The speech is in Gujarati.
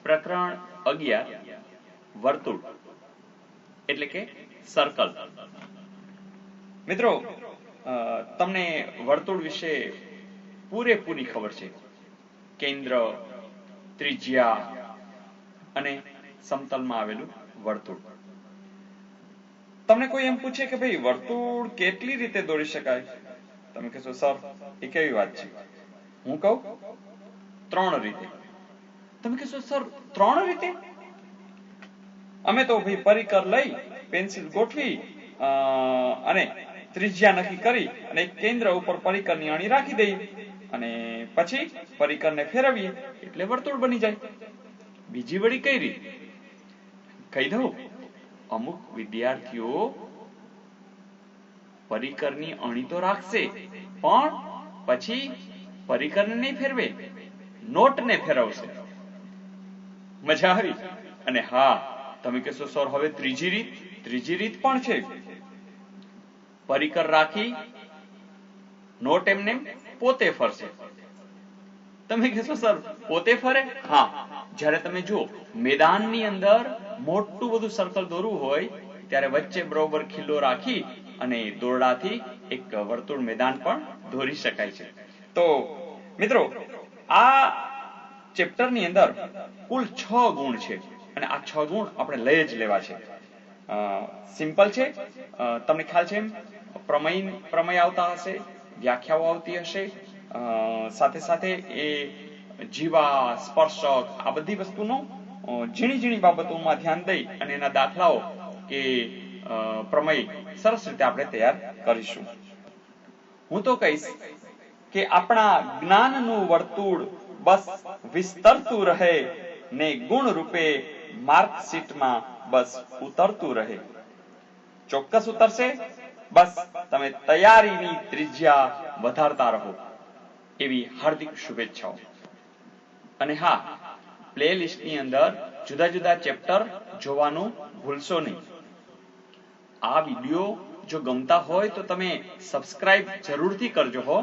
પ્રકરણ 11 વર્તુળ એટલે કે સર્કલ। મિત્રો, તમને વર્તુળ વિશે પૂરેપૂરી ખબર છે। કેન્દ્ર, ત્રિજ્યા અને સમતલમાં આવેલું વર્તુળ। તમને કોઈ એમ પૂછે કે ભાઈ વર્તુળ કેટલી રીતે દોરી શકાય, તમે કહેશો સર એ કેવી વાત છે? હું કહું 3 રીતે। તમે કહેશો સર 3 રીતે? અમે તો ભાઈ પરિકર લઈ પેન્સિલ ગોઠવી અને ત્રિજ્યા નક્કી કરી અને એક કેન્દ્ર ઉપર પરિકરની અણી રાખી દઈએ અને પછી પરિકરને ફેરવીએ એટલે વર્તુળ બની જાય। બીજી વળી કઈ રીત કહી દઉં? અમુક વિદ્યાર્થીઓ પરિકરની અણી તો રાખશે પણ પછી પરિકરને નહીં ફેરવે, નોટને ફેરવશે। મજા આવી? અને હા, તમે કહેશો સર હવે ત્રીજી રીત પણ છે। પરિકર રાખી નોટ એમને પોતે ફરશે। તમે કહેશો સર પોતે ફરે? હા, જ્યારે તમે જુઓ મેદાનની અંદર મોટું બધું સર્કલ દોરવું હોય ત્યારે વચ્ચે બરોબર ખીલ્લો રાખી અને દોરડાથી એક વર્તુળ મેદાન પણ દોરી શકાય છે। તો મિત્રો, આ ચેપ્ટરની અંદર કુલ 6 ગુણ છે અને આ 6 ગુણ આપણે લઈ જ લેવા છે। સિમ્પલ છે, તમને ખ્યાલ છે એમ પ્રમેય આવતા હશે, વ્યાખ્યાઓ આવતી હશે, સાથે સાથે એ જીવા, સ્પર્શક આ બધી વસ્તુનો ઝીણી બાબતોમાં ધ્યાન દઈ અને એના દાખલાઓ કે પ્રમેય સરસ રીતે આપણે તૈયાર કરીશું। હું તો કહીશ કે આપણા જ્ઞાનનું વર્તુળ બસ વિસ્તરતું રહે ને ગુણ રૂપે માર્કશીટમાં બસ ઉતરતું રહે। ચોક્કસ ઉતરશે, બસ તમે તૈયારીની ત્રિજ્યા વધારતા રહો એવી હાર્દિક શુભેચ્છાઓ। અને હા, પ્લે લિસ્ટની અંદર જુદા ચેપ્ટર જોવાનું ભૂલશો નહીં। આ વિડીયો જો ગમતા હોય તો તમે સબસ્ક્રાઇબ જરૂરથી કરજો હો।